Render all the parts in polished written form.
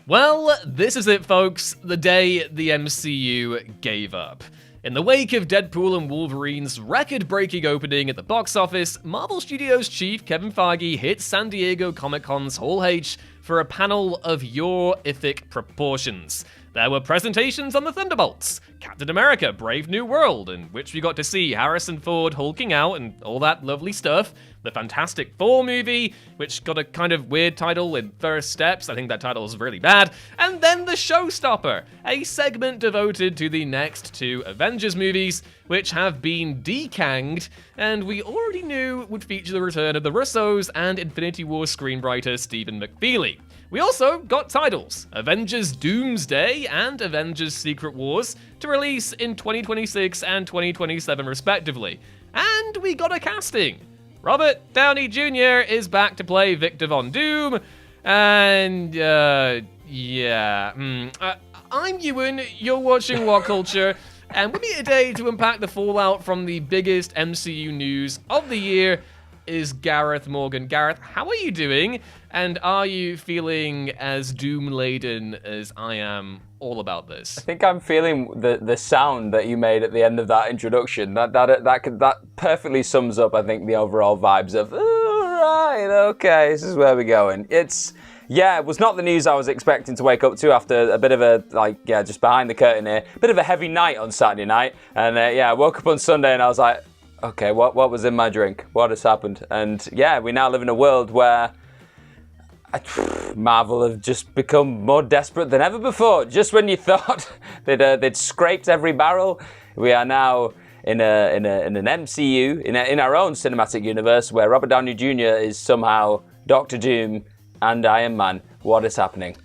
Well, this is it, folks. The day the MCU gave up. In the wake of Deadpool and Wolverine's record-breaking opening at the box office, Marvel Studios chief Kevin Feige hit San Diego Comic-Con's Hall H for a panel of your-ific proportions. There were presentations on the Thunderbolts, Captain America, Brave New World, in which we got to see Harrison Ford hulking out and all that lovely stuff, the Fantastic Four movie, which got a kind of weird title in First Steps, I think that title is really bad, and then The Showstopper, a segment devoted to the next two Avengers movies, which have been decanged, and we already knew would feature the return of the Russos and Infinity War screenwriter Stephen McFeely. We also got titles, Avengers Doomsday and Avengers Secret Wars, to release in 2026 and 2027 respectively. And we got a casting. Robert Downey Jr. is back to play Victor Von Doom, and I'm Ewan, you're watching What Culture, and with me today to unpack the fallout from the biggest MCU news of the year is Gareth Morgan. Gareth, how are you doing? And are you feeling as doom-laden as I am all about this? I think I'm feeling the sound that you made at the end of that introduction. That perfectly sums up, I think, the overall vibes of, right, okay, this is where we're going. It was not the news I was expecting to wake up to after a bit of a, just behind the curtain here, a bit of a heavy night on Saturday night. And I woke up on Sunday and I was like, okay, what was in my drink? What has happened? And we now live in a world where Marvel have just become more desperate than ever before. Just when you thought they'd scraped every barrel, we are now in an MCU, in our own cinematic universe, where Robert Downey Jr. is somehow Doctor Doom and Iron Man. What is happening?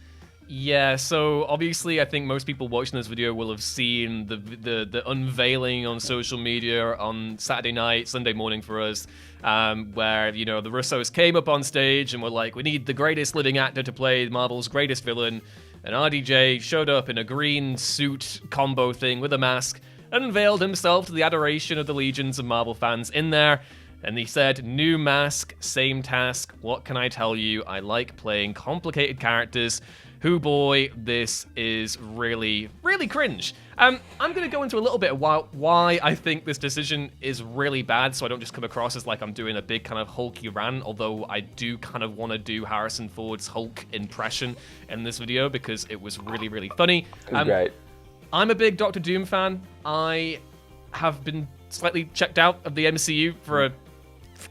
Yeah, so obviously I think most people watching this video will have seen the unveiling on social media on Saturday night, Sunday morning for us, where, the Russos came up on stage and were like, we need the greatest living actor to play Marvel's greatest villain, and RDJ showed up in a green suit combo thing with a mask, unveiled himself to the adoration of the legions of Marvel fans in there, and he said, new mask, same task, what can I tell you? I like playing complicated characters. Who boy, this is really, really cringe. I'm going to go into a little bit of why I think this decision is really bad, so I don't just come across as like I'm doing a big kind of hulky rant, although I do kind of want to do Harrison Ford's Hulk impression in this video because it was really, really funny. Great. I'm a big Doctor Doom fan. I have been slightly checked out of the MCU for a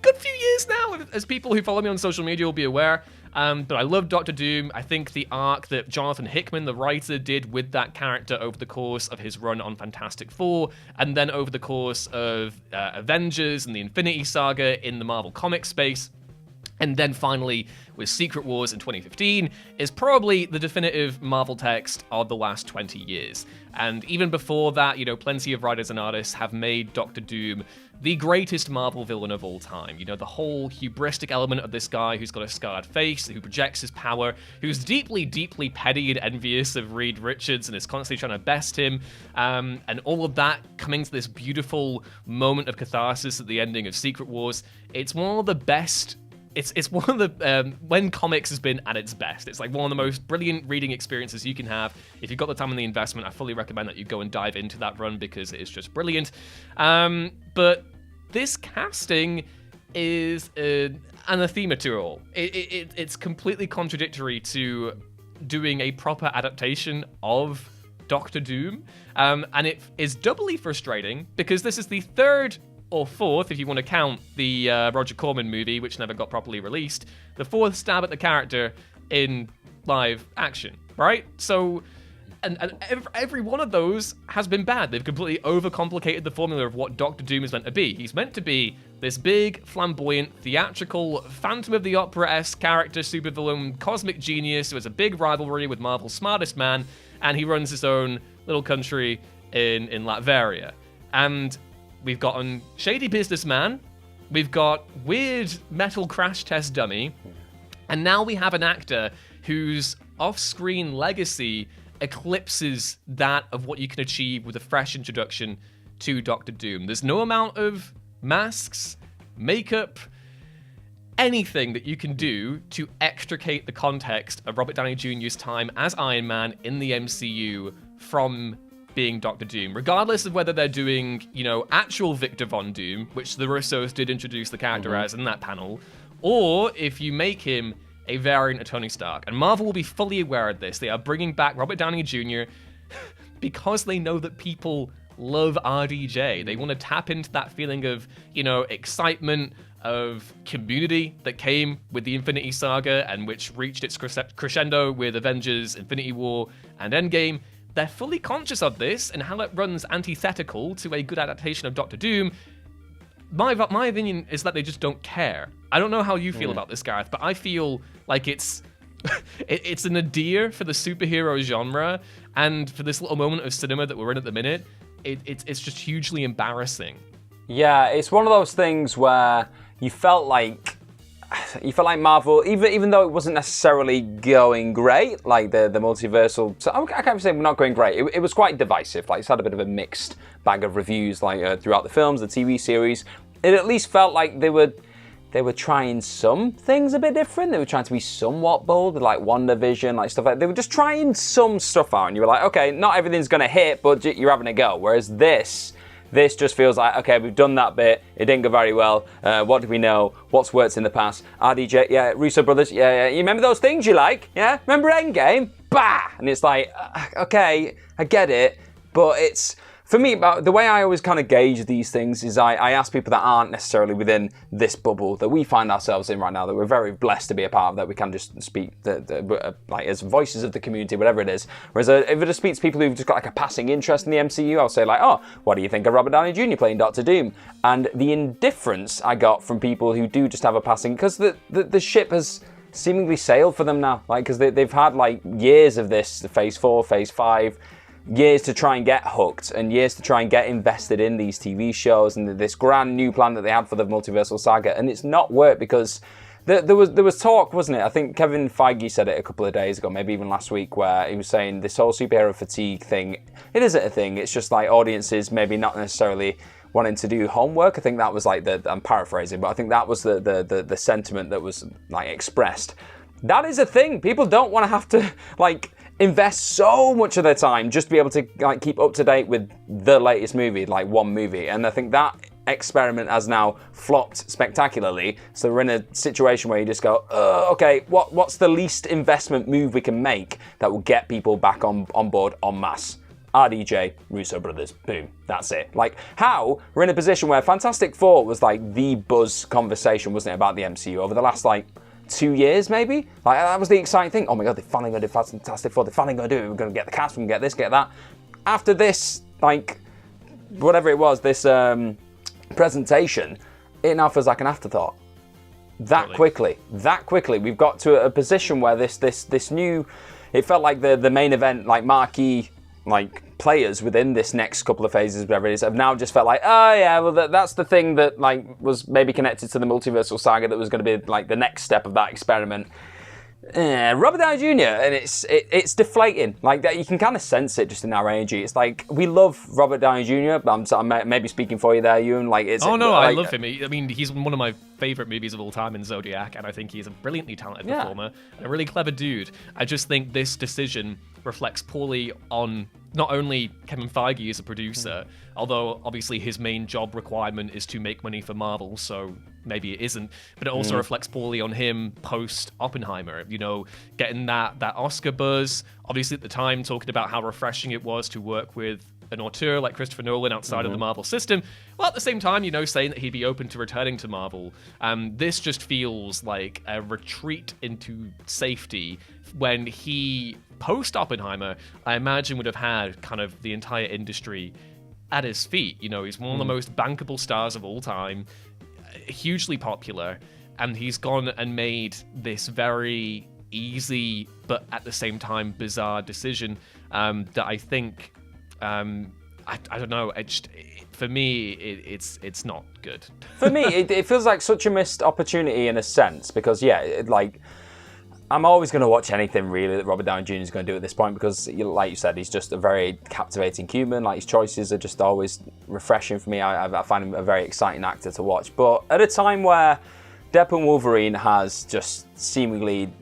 good few years now, as people who follow me on social media will be aware. But I love Doctor Doom. I think the arc that Jonathan Hickman, the writer, did with that character over the course of his run on Fantastic Four, and then over the course of Avengers and the Infinity Saga in the Marvel comic space, and then finally with Secret Wars in 2015, is probably the definitive Marvel text of the last 20 years. And even before that, plenty of writers and artists have made Doctor Doom the greatest Marvel villain of all time. The whole hubristic element of this guy who's got a scarred face, who projects his power, who's deeply, deeply petty and envious of Reed Richards and is constantly trying to best him. And all of that coming to this beautiful moment of catharsis at the ending of Secret Wars. It's one of the best. It's one of the, when comics has been at its best. It's like one of the most brilliant reading experiences you can have. If you've got the time and the investment, I fully recommend that you go and dive into that run because it is just brilliant. But this casting is an anathema to it all. It's completely contradictory to doing a proper adaptation of Doctor Doom. And it is doubly frustrating because this is the third or fourth, if you want to count the Roger Corman movie, which never got properly released, the fourth stab at the character in live action, right? So, and every one of those has been bad. They've completely overcomplicated the formula of what Doctor Doom is meant to be. He's meant to be this big, flamboyant, theatrical, Phantom of the Opera-esque character, supervillain, cosmic genius who has a big rivalry with Marvel's smartest man, and he runs his own little country in Latveria. And we've gotten shady businessman, we've got weird metal crash test dummy, and now we have an actor whose off-screen legacy eclipses that of what you can achieve with a fresh introduction to Doctor Doom. There's no amount of masks, makeup, anything that you can do to extricate the context of Robert Downey Jr.'s time as Iron Man in the MCU from being Doctor Doom, regardless of whether they're doing, actual Victor Von Doom, which the Russos did introduce the character as in that panel, or if you make him a variant of Tony Stark. And Marvel will be fully aware of this. They are bringing back Robert Downey Jr. because they know that people love RDJ. They want to tap into that feeling of, excitement, of community that came with the Infinity Saga and which reached its crescendo with Avengers, Infinity War, and Endgame. They're fully conscious of this and how it runs antithetical to a good adaptation of Doctor Doom. My opinion is that they just don't care. I don't know how you feel about this, Gareth, but I feel like it's an nadir for the superhero genre, and for this little moment of cinema that we're in at the minute, it's just hugely embarrassing. Yeah, it's one of those things where you felt like Marvel, even though it wasn't necessarily going great, like the multiversal. So I can't say we're not going great. It was quite divisive. Like, it's had a bit of a mixed bag of reviews, like throughout the films, the TV series. It at least felt like they were trying some things a bit different. They were trying to be somewhat bold, like WandaVision, like stuff like that. They were just trying some stuff out, and you were like, okay, not everything's gonna hit, but you're having a go. Whereas this just feels like, okay, we've done that bit, it didn't go very well, what do we know, what's worked in the past, RDJ, yeah, Russo brothers, yeah, you remember those things you like, yeah, remember Endgame, bah, and it's like, okay, I get it, but it's, for me, the way I always kind of gauge these things is I ask people that aren't necessarily within this bubble that we find ourselves in right now, that we're very blessed to be a part of, that we can just speak like as voices of the community, whatever it is. Whereas if I just speak to people who've just got like a passing interest in the MCU, I'll say like, oh, what do you think of Robert Downey Jr. playing Doctor Doom? And the indifference I got from people who do just have a passing, because the ship has seemingly sailed for them now, like, because they've had like years of this, phase 4, phase 5, years to try and get hooked and years to try and get invested in these TV shows and this grand new plan that they had for the multiversal saga, and it's not worked because there was talk, wasn't it? I think Kevin Feige said it a couple of days ago, maybe even last week, where he was saying this whole superhero fatigue thing, it isn't a thing, it's just like audiences maybe not necessarily wanting to do homework. I think that was like I'm paraphrasing, but I think that was the sentiment that was like expressed. That is a thing. People don't want to have to like invest so much of their time just to be able to like keep up to date with the latest movie, like one movie. And I think that experiment has now flopped spectacularly. So we're in a situation where you just go, okay, what's the least investment move we can make that will get people back on board en masse? RDJ, Russo brothers, boom, that's it. Like, how we're in a position where Fantastic Four was like the buzz conversation, wasn't it, about the MCU over the last like 2 years maybe? Like, that was the exciting thing. Oh my god, they're finally going to do Fantastic Four, they're finally going to do it, we're going to get the cast, we can get this, get that. After this, like, whatever it was, this presentation, it now feels like an afterthought. That quickly, we've got to a position where this new, it felt like the main event, like marquee, like players within this next couple of phases, whatever it is, have now just felt like, oh yeah, well that's the thing that like was maybe connected to the multiversal saga that was going to be like the next step of that experiment. Robert Downey Jr. and it's deflating. Like that, you can kind of sense it just in our energy. It's like we love Robert Downey Jr. I'm maybe speaking for you there, Ewan. Like it's. Oh no, like, I love him. I mean, he's one of my favorite movies of all time in Zodiac, and I think he's a brilliantly talented performer and a really clever dude. I just think this decision reflects poorly on not only Kevin Feige as a producer, although obviously his main job requirement is to make money for Marvel, so maybe it isn't, but it also reflects poorly on him post Oppenheimer, you know, getting that Oscar buzz, obviously at the time talking about how refreshing it was to work with an auteur like Christopher Nolan outside of the Marvel system, while at the same time, you know, saying that he'd be open to returning to Marvel. This just feels like a retreat into safety when he, post Oppenheimer, I imagine would have had kind of the entire industry at his feet. You know, he's one of the most bankable stars of all time, hugely popular, and he's gone and made this very easy but at the same time bizarre decision that I think I don't know, for me it's not good. For me it feels like such a missed opportunity in a sense, because like I'm always going to watch anything really that Robert Downey Jr. is going to do at this point, because like you said, he's just a very captivating human. Like his choices are just always refreshing for me. I find him a very exciting actor to watch. But at a time where Deadpool and Wolverine has just seemingly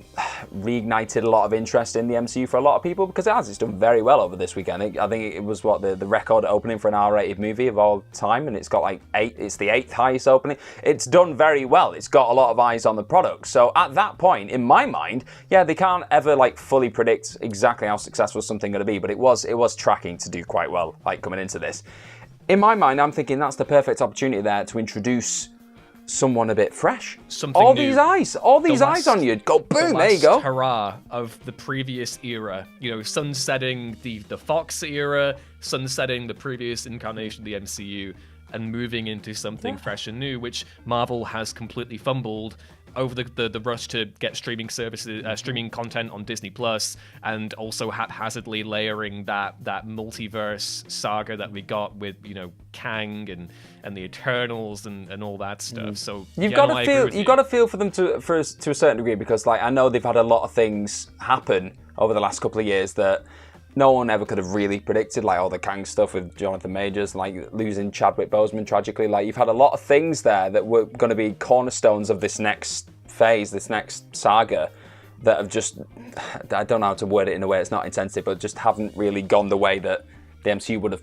reignited a lot of interest in the MCU for a lot of people because it's done very well over this weekend. I think it was the record opening for an R-rated movie of all time, and it's got like it's the 8th highest opening. It's done very well. It's got a lot of eyes on the product. So at that point, in my mind, yeah, they can't ever like fully predict exactly how successful something going to be, but it was tracking to do quite well, like coming into this. In my mind, I'm thinking that's the perfect opportunity there to introduce someone a bit fresh. Something all new. these eyes on you. Go boom, there you go. Hurrah of the previous era. You know, sunsetting the Fox era, sunsetting the previous incarnation of the MCU, and moving into something fresh and new, which Marvel has completely fumbled over the rush to get streaming services, streaming content on Disney Plus, and also haphazardly layering that multiverse saga that we got with, you know, Kang and the Eternals and all that stuff. So you've got to feel for them to a certain degree, because like I know they've had a lot of things happen over the last couple of years that no one ever could have really predicted, like all the Kang stuff with Jonathan Majors, like losing Chadwick Boseman tragically. Like you've had a lot of things there that were going to be cornerstones of this next phase, this next saga, that have just, I don't know how to word it in a way it's not insensitive, but just haven't really gone the way that the MCU would have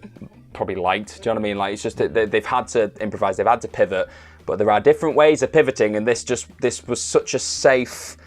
probably liked. Do you know what I mean? Like it's just they've had to improvise, they've had to pivot, but there are different ways of pivoting, and this was such a safe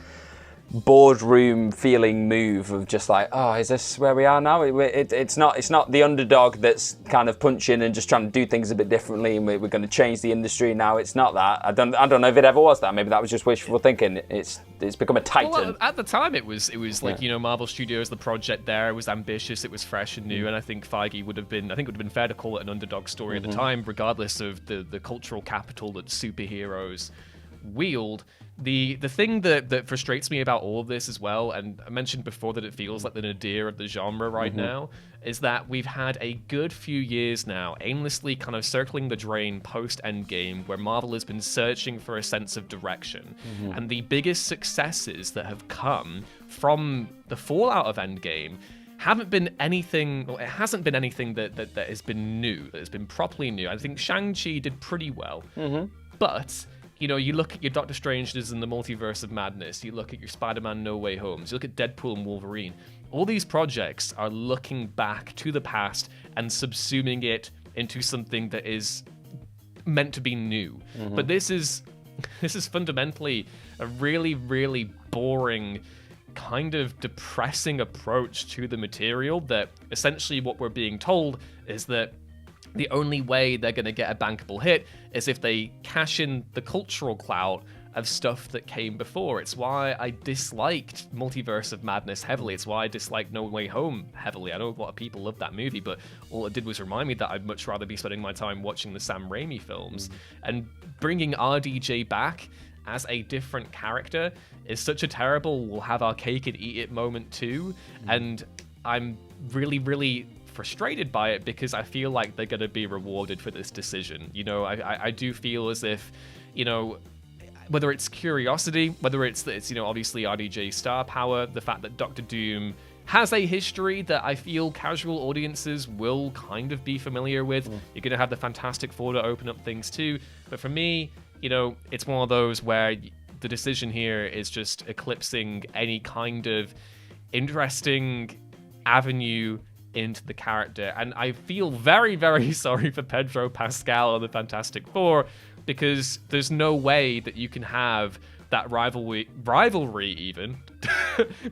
boardroom feeling move of just like, oh, is this where we are now? It's not the underdog that's kind of punching and just trying to do things a bit differently, and we're going to change the industry now. It's not that. I don't know if it ever was that. Maybe that was just wishful thinking. It's become a titan. Well, at the time it was like, you know, Marvel Studios, the project there was ambitious, it was fresh and new, and I think Feige would have been fair to call it an underdog story at the time, regardless of the cultural capital that superheroes wield. The thing that frustrates me about all of this as well, and I mentioned before that it feels like the nadir of the genre right now, is that we've had a good few years now aimlessly kind of circling the drain post-Endgame, where Marvel has been searching for a sense of direction. And the biggest successes that have come from the fallout of Endgame hasn't been anything that has been new, that has been properly new. I think Shang-Chi did pretty well, but you know, you look at your Doctor Stranges in the Multiverse of Madness, you look at your Spider-Man No Way Homes, you look at Deadpool and Wolverine. All these projects are looking back to the past and subsuming it into something that is meant to be new. But this is fundamentally a really, really boring, kind of depressing approach to the material, that essentially what we're being told is that the only way they're going to get a bankable hit is if they cash in the cultural clout of stuff that came before. It's why I disliked Multiverse of Madness heavily. It's why I disliked No Way Home heavily. I know a lot of people love that movie, but all it did was remind me that I'd much rather be spending my time watching the Sam Raimi films. And bringing RDJ back as a different character is such a terrible we'll have our cake and eat it moment too. And I'm really, really frustrated by it, because I feel like they're going to be rewarded for this decision. You know, I do feel as if, you know, whether it's curiosity, whether it's you know, obviously RDJ star power, the fact that Doctor Doom has a history that I feel casual audiences will kind of be familiar with. You're going to have the Fantastic Four to open up things too. But for me, you know, it's one of those where the decision here is just eclipsing any kind of interesting avenue into the character. And I feel very, very sorry for Pedro Pascal and the Fantastic Four, because there's no way that you can have that rivalry even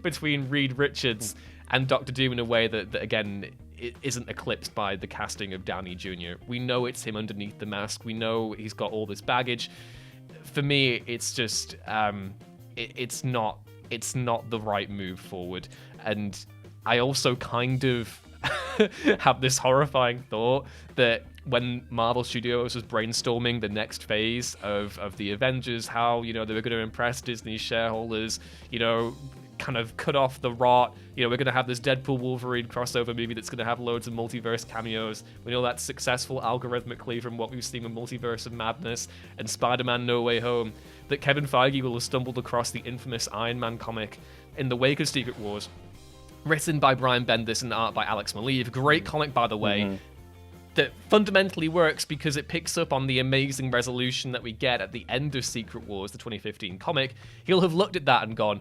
between Reed Richards and Doctor Doom in a way that again, it isn't eclipsed by the casting of Downey Jr. We know it's him underneath the mask. We know he's got all this baggage. For me, it's just it's not the right move forward. And I also kind of have this horrifying thought that when Marvel Studios was brainstorming the next phase of the Avengers, how, you know, they were going to impress Disney shareholders, you know, kind of cut off the rot. You know, we're going to have this Deadpool Wolverine crossover movie that's going to have loads of multiverse cameos. We know that's successful algorithmically from what we've seen in Multiverse of Madness and Spider-Man No Way Home, that Kevin Feige will have stumbled across the infamous Iron Man comic in the wake of Secret Wars, written by Brian Bendis and art by Alex Maleev. Great comic, by the way. that fundamentally works because it picks up on the amazing resolution that we get at the end of Secret Wars, the 2015 comic. He'll have looked at that and gone,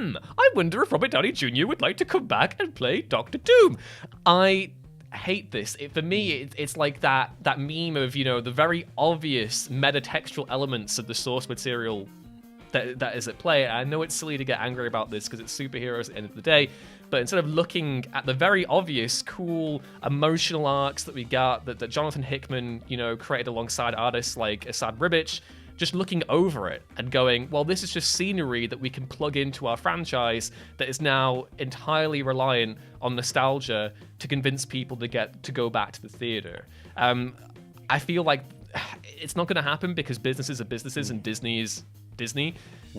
I wonder if Robert Downey Jr. would like to come back and play Doctor Doom. I hate this. For me, it's like that meme of, the very obvious metatextual elements of the source material that is at play. I know it's silly to get angry about this because it's superheroes at the end of the day, but instead of looking at the very obvious, cool, emotional arcs that we got, that Jonathan Hickman, created alongside artists like Asad Ribic, just looking over it and going, well, this is just scenery that we can plug into our franchise that is now entirely reliant on nostalgia to convince people to go back to the theater. I feel like it's not going to happen because businesses are businesses and Disney is Disney,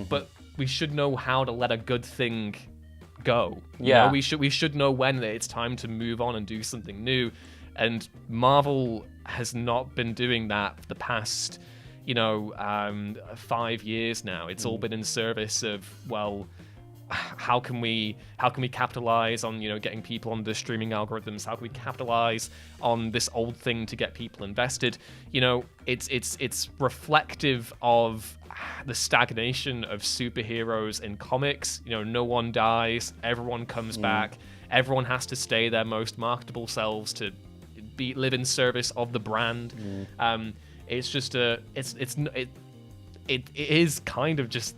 but we should know how to let a good thing go. Yeah. We should know when it's time to move on and do something new. And Marvel has not been doing that for the past, 5 years now. It's all been in service of, well, how can we capitalize on getting people on the streaming algorithms? How can we capitalize on this old thing to get people invested? It's reflective of the stagnation of superheroes in comics. No one dies, everyone comes back, everyone has to stay their most marketable selves to live in service of the brand. It's just it is kind of just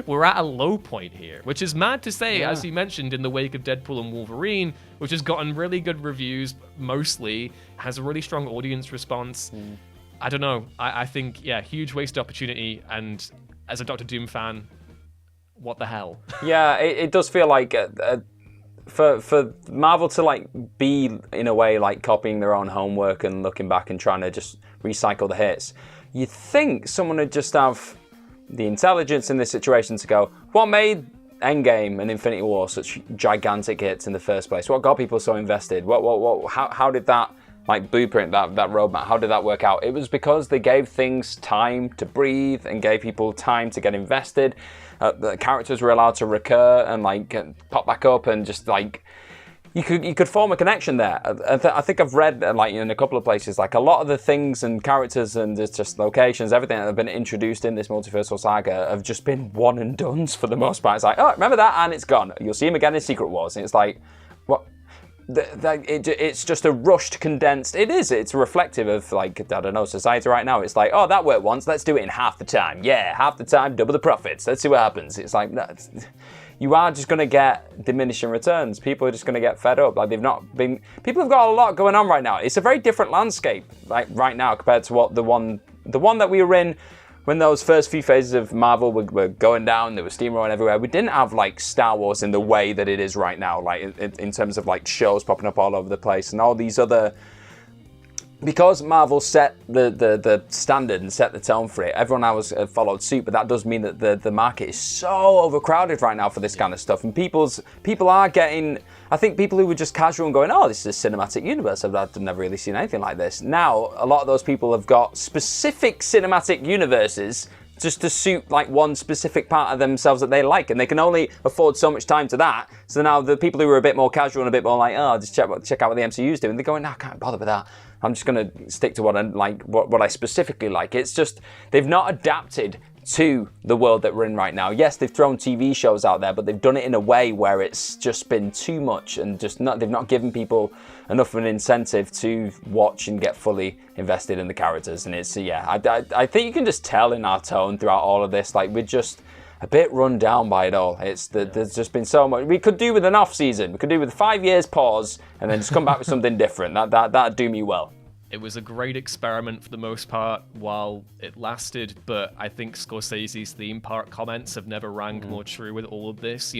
we're at a low point here, which is mad to say, as you mentioned, in the wake of Deadpool and Wolverine, which has gotten really good reviews, mostly has a really strong audience response. I don't know. I think, huge wasted opportunity. And as a Doctor Doom fan, what the hell? Yeah, it does feel like for Marvel to be in a way copying their own homework and looking back and trying to just recycle the hits. You'd think someone would just have the intelligence in this situation to go, what made Endgame and Infinity War such gigantic hits in the first place? What got people so invested? How did that blueprint, that roadmap, how did that work out? It was because they gave things time to breathe and gave people time to get invested. The characters were allowed to recur and pop back up and just you could form a connection there. I think I've read in a couple of places a lot of the things and characters and just locations, everything that have been introduced in this multiversal saga have just been one and dones for the most part. It's remember that and it's gone. You'll see him again in Secret Wars, and it's what? It's just a rushed, condensed. It's reflective of society right now. It's that worked once, let's do it in half the time. Yeah, half the time, double the profits. Let's see what happens. It's you are just going to get diminishing returns. People are just going to get fed up. People have got a lot going on right now. It's a very different landscape right now compared to what the one that we were in when those first few phases of Marvel were going down. They were steamrolling everywhere. We didn't have Star Wars in the way that it is right now, in terms of shows popping up all over the place and all these other. Because Marvel set the standard and set the tone for it, everyone else followed suit, but that does mean that the market is so overcrowded right now for this kind of stuff. And people are getting, I think people who were just casual and going, oh, this is a cinematic universe, I've never really seen anything like this. Now, a lot of those people have got specific cinematic universes just to suit one specific part of themselves that they like, and they can only afford so much time to that. So now the people who are a bit more casual and a bit more just check out what the MCU is doing, they're going, no, I can't bother with that. I'm just going to stick to what I specifically like. It's just they've not adapted to the world that we're in right now. Yes, they've thrown TV shows out there, but they've done it in a way where it's just been too much and they've not given people enough of an incentive to watch and get fully invested in the characters. And it's I think you can just tell in our tone throughout all of this, we're just a bit run down by it all. There's just been so much. We could do with an off season. We could do with 5 years pause and then just come back with something different. That'd do me well. It was a great experiment for the most part while it lasted, but I think Scorsese's theme park comments have never rang more true with all of this.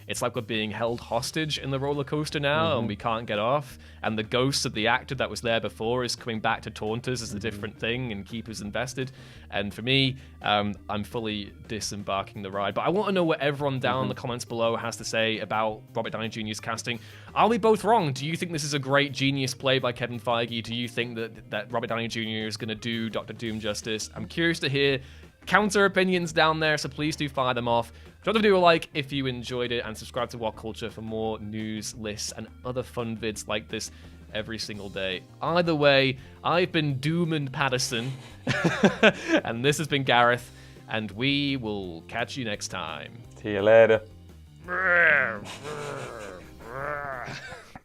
It's like we're being held hostage in the roller coaster now and we can't get off. And the ghost of the actor that was there before is coming back to taunt us as a different thing and keep us invested. And for me, I'm fully disembarking the ride. But I want to know what everyone down in the comments below has to say about Robert Downey Jr.'s casting. Are we both wrong? Do you think this is a great genius play by Kevin Feige? Do you think that Robert Downey Jr. is going to do Doctor Doom justice? I'm curious to hear counter opinions down there, so please do fire them off. Drop the video a like if you enjoyed it, and subscribe to What Culture for more news, lists, and other fun vids like this. every single day. Either way, I've been Doom and Patterson, and this has been Gareth, and we will catch you next time. See you later.